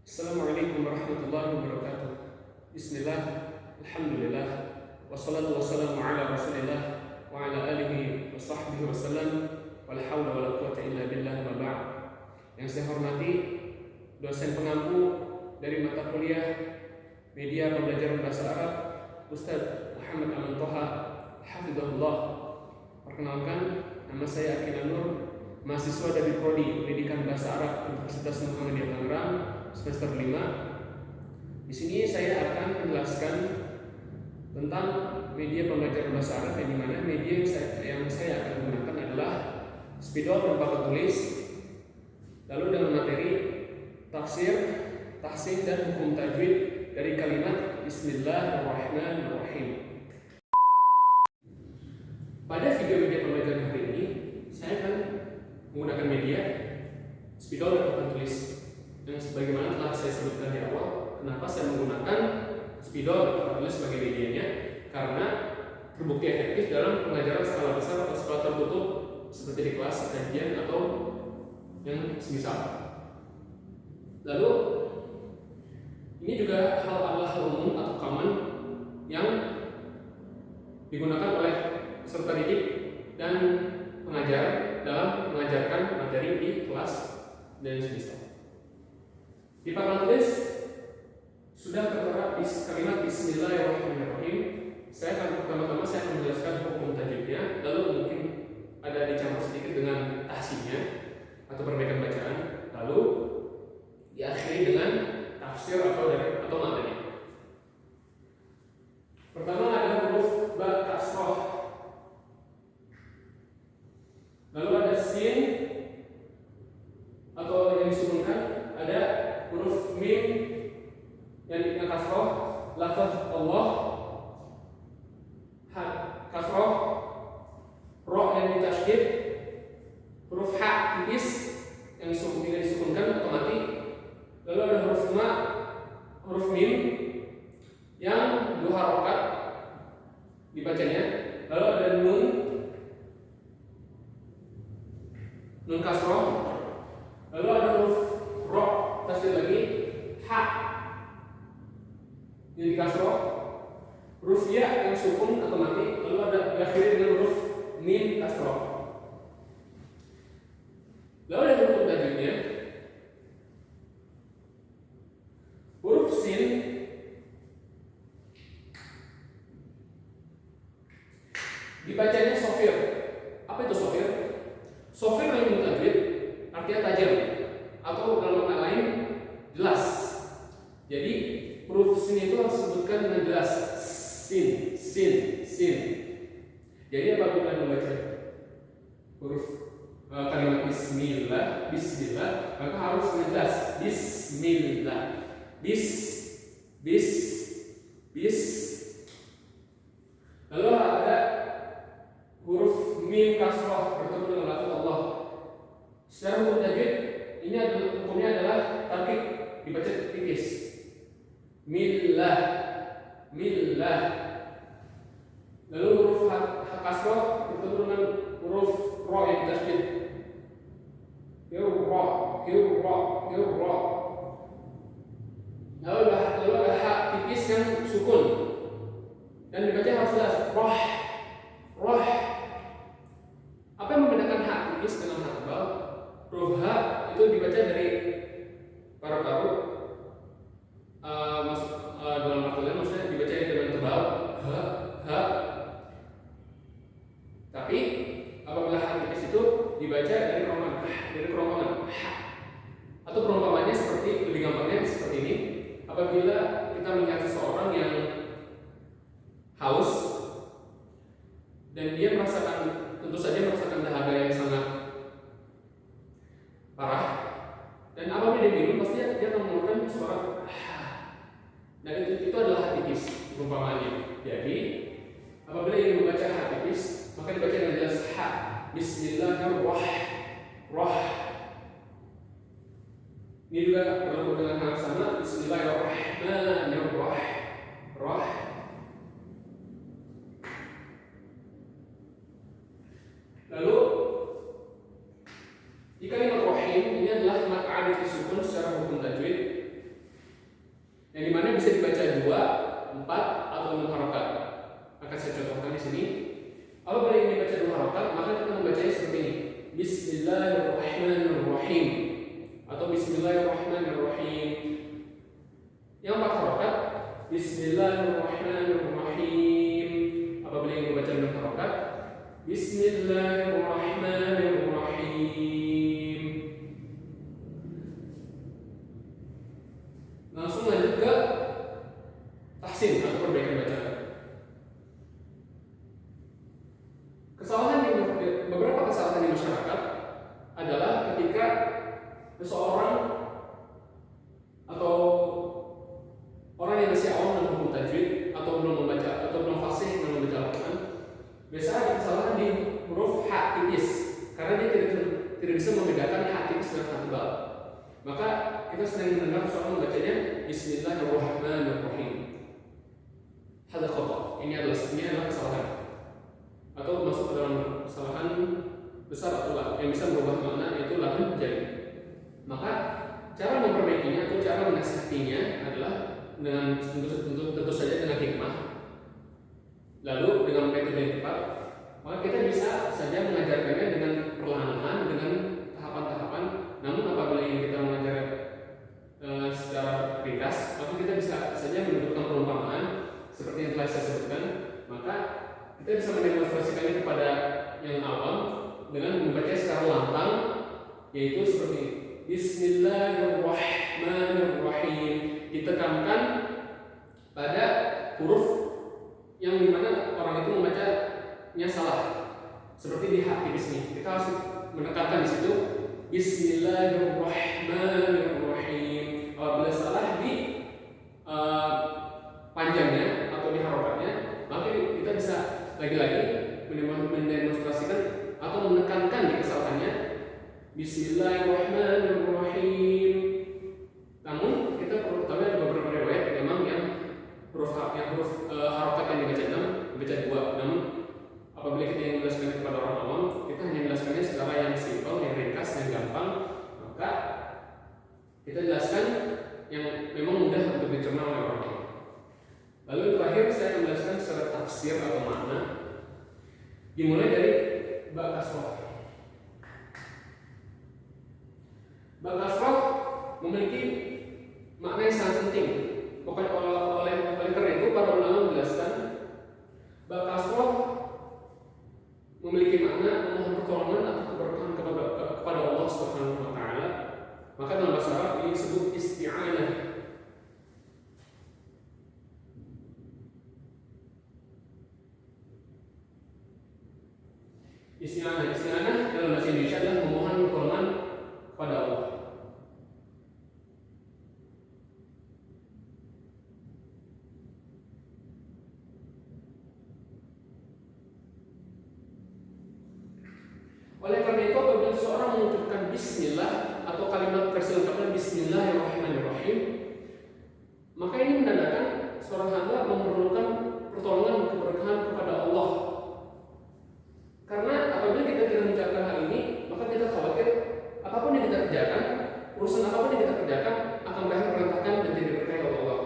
Assalamualaikum warahmatullahi wabarakatuh. Bismillah, alhamdulillah, wassalatu wassalamu ala rasulillah wa ala alihi wa sahbihi wasallam, wala hawla wala quwata illa billah wa ba'd. Yang saya hormati dosen pengampu dari mata kuliah Media Pembelajaran Bahasa Arab, Ustaz Muhammad Aman Toha, hafizahullah. Perkenalkan, nama saya Akin Nur, mahasiswa dari Prodi Pendidikan Bahasa Arab Universitas Muhammadiyah Tangerang, semester 5. Di sini saya akan menjelaskan tentang media pembelajaran bahasa Arab, yang dimana media yang saya akan gunakan adalah spidol dan papan tulis, lalu dengan materi tafsir, tahsin dan hukum tajwid dari kalimat Bismillahirrahmanirrahim. Pada video-video pembelajaran hari ini, saya akan menggunakan media spidol dan papan tulis. Yang sebagaimana telah saya sebutkan di awal, kenapa saya menggunakan spidol dan papan tulis sebagai medianya? Karena terbukti efektif dalam pengajaran skala besar atau skala tertutup seperti di kelas kajian atau yang semisal. Lalu ini juga adalah hal umum atau common yang digunakan oleh peserta didik dan pengajar dalam mengajarkan materi di kelas dan semisal. Di papan tulis sudah tertera kalimat Bismillahirrahmanirrahim. Saya akan pertama-tama menjelaskan hukum tajwidnya, lalu mungkin ada dicampur sedikit dengan tahsinnya atau perbaikan bacaan, lalu diakhiri dengan tafsir atau materi. Pertama adalah huruf ba kasroh, lalu ada sin atau yang disukunkan, ada huruf mim yang dengan kasroh, lafaz Allah, kasroh, ro yang ditasydid, huruf ha tipis yang tidak disukunkan atau mati, lalu ada huruf ma, huruf mim yang dua harokat dibacanya, lalu ada nun kasroh, lalu ada huruf ro tasydid lagi, ha yang dikasroh, huruf ya yang sukun atau mati, lalu ada diakhiri dengan huruf mim kasroh. Lalu ada hukum tajwidnya. Huruf sin dibacanya sofir. Apa itu sofir? Sofir dalam ilmu tajwid artinya tajam atau dalam makna lain jelas. Jadi huruf sin itu harus disebutkan dengan jelas. Sin, sin, sin. Jadi apabila membaca huruf kalimat Bismillah, maka harus dengan jelas. Bismillah, bis. Lalu ada huruf mim kasroh bertemu dengan lafaz Allah. Secara hukum tajwid ini hukumnya adalah tarkik, dibaca tipis. Millah. Lalu huruf kasroh bertemu dengan huruf ro yang ditasydid. Hirra. Lalu ada ha tipis yang sukun dan dibaca harus jelas. Roh. Apa yang membedakan ha tipis dengan ha tebal? Huruf ha itu dibaca dari paru-paru. Dalam arti lain maksudnya dibaca dengan tebal, ha. Tapi apabila ha tipis itu dibaca dari kerongkongan, ha. Atau perumpamannya seperti, lebih gampangnya seperti ini. Apabila kita melihat seseorang yang haus dan dia tentu saja merasakan dahaga yang sangat parah, dan apabila dia minum pasti dia akan mengeluarkan suara nah itu adalah tipis perumpamaannya. Jadi apabila ingin membaca tipis, maka dibaca dengan jelas ha. Bismillahirrahmanirrahim. Ini juga berlaku dengan hal sama. Bismillahirrahmanirrahim. Lalu di kalimat rahim ini adalah maq'ad disukun secara hukum tajwid. yang dimana bisa dibaca 2, 4, atau 6 harokat. Akan saya contohkan di sini. Apabila ingin dibaca 2 harokat, maka kita membacanya seperti ini. Bismillahirrahmanirrahim atau Bismillahirrahmanirrahim. Yang 4 harokat, Bismillahirrahmanirrahim. Apabila ingin dibaca 6 harokat, Bismillahirrahmanirrahim. Langsung lanjut ke tahsin atau perbaikan bacaan. Beberapa kesalahan di masyarakat adalah ketika seseorang atau orang yang masih awam dalam hukum tajwid atau belum membaca atau belum fasih dalam membaca Al-Quran, biasa ada kesalahan di huruf ha tipis karena dia tidak bisa membedakan ha tipis dengan ha tebal. Maka kita sering mendengar seorang membacanya Bismillahirrahmanirrahim. Hada khata. Ini adalah kesalahan atau masuk ke dalam kesalahan besar atau yang bisa merubah makna, yaitu lahir jadi. Maka cara memperbaikinya atau cara menasihatinya adalah dengan tentu saja dengan hikmah, lalu dengan metode yang tepat. Maka kita bisa saja mengajarkannya dengan perlahan-lahan, dengan tahapan-tahapan. Namun apabila yang kita mengajar secara ringkas, maka kita bisa saja menunjukkan perumpamaan seperti yang telah saya sebutkan. Maka kita bisa mendemonstrasikannya kepada yang awam dengan membaca secara lantang, yaitu seperti Bismillahirrahmanirrahim, ditekankan pada huruf yang dimana orang itu membacanya salah, seperti di ha tipis ini. Kita harus menekankan di situ Bismillahirrahmanirrahim. Apabila salah di panjangnya atau di harokatnya, maka kita bisa lagi-lagi mendemonstrasikan atau menekankan di kesalahannya Bismillahirrahmanirrahim. Namun kita perlu tahu ada beberapa riwayat memang yang huruf harokat yang dibaca 6 dibaca 2. Namun apabila kita ingin menjelaskan kepada orang awam, kita hanya menjelaskannya secara yang simpel, yang ringkas, yang gampang. Maka kita jelaskan yang memang mudah untuk dicerna oleh orang awam. Lalu terakhir saya akan menjelaskan secara tafsir atau makna, dimulai dari ba kasrah. Ba kasrah memiliki makna yang sangat penting. Pokoknya oleh karena itu para ulama menjelaskan ba kasrah memiliki makna memohon pertolongan atau keberkahan kepada Allah Subhanahu wa taala. Maka dalam bahasa Arab ini disebut isti'anah. Isti'anah dalam bahasa Indonesia adalah memohon pertolongan kepada Allah. Oleh karena itu, apabila seseorang mengucapkan Bismillah atau kalimat versi lengkapnya Bismillahirrahmanirrahim, maka ini menandakan seorang hamba memerlukan pertolongan dan keberkahan kepada Allah. Karena apabila kita tidak mengucapkan hal ini, maka kita khawatir apapun yang kita kerjakan, urusan apapun yang kita kerjakan akan berakhir berantakan dan tidak berkah oleh Allah.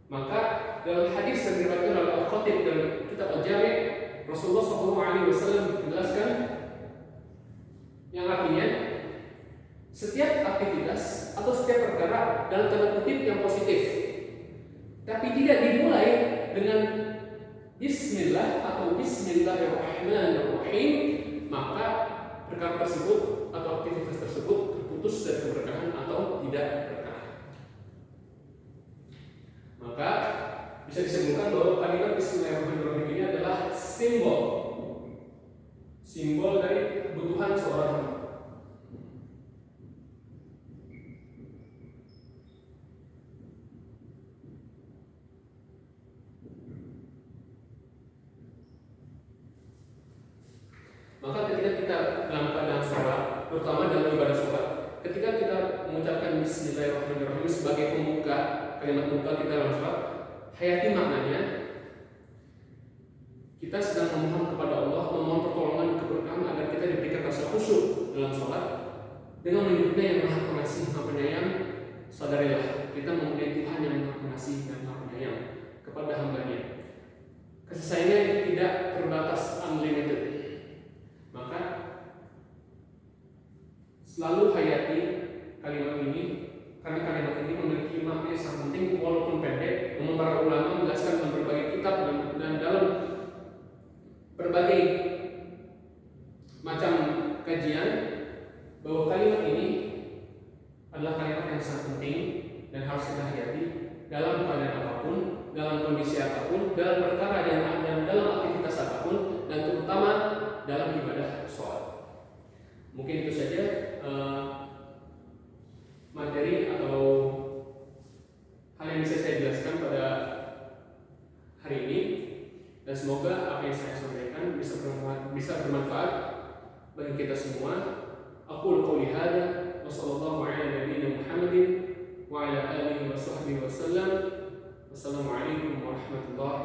Maka dalam hadis yang diriwayatkan oleh Al-Khatib dalam kitab Al-Jami', Rasulullah SAW menjelaskan yang artinya setiap aktivitas atau setiap perkara dalam tanda kutip yang positif, tapi tidak dimulai dengan Bismillah atau Bismillahirrahmanirrahim, maka perkara tersebut atau aktivitas tersebut terputus dari keberkahan atau tidak berkah. Maka bisa disimpulkan bahwa kalimat Bismillahirrahmanirrahim ini adalah simbol dari kebutuhan seorang hamba. Maka ketika kita dalam keadaan sholat, terutama dalam ibadah sholat, ketika kita mengucapkan Bismillahirrahmanirrahim sebagai pembuka, kalimat pembuka kita dalam sholat, hayati maknanya kita sedang memohon kepada Allah, memohon pertolongan keberkahan agar kita diberikan rasa khusyuk dalam sholat dengan menyebutnya yang maha pengasih, maha penyayang. Sadarilah kita mempunyai Tuhan yang karena kalimat ini memiliki makna yang sangat penting walaupun pendek. Namun para ulama menjelaskan dalam berbagai kitab dan dalam berbagai macam kajian bahwa kalimat ini adalah kalimat yang sangat penting dan harus kita hayati dalam keadaan apapun, dalam kondisi apapun, dalam perkara dan dalam aktivitas apapun, dan terutama dalam ibadah sholat. Mungkin itu saja materi atau hal yang bisa saya jelaskan pada hari ini, dan semoga apa yang saya sampaikan bisa bermanfaat bagi kita semua. Aqulu qouli hadza wa sallallahu ala nabiyyina Muhammadin wa ala alihi wa sahbihi wa sallam. Wassalamualaikum warahmatullahi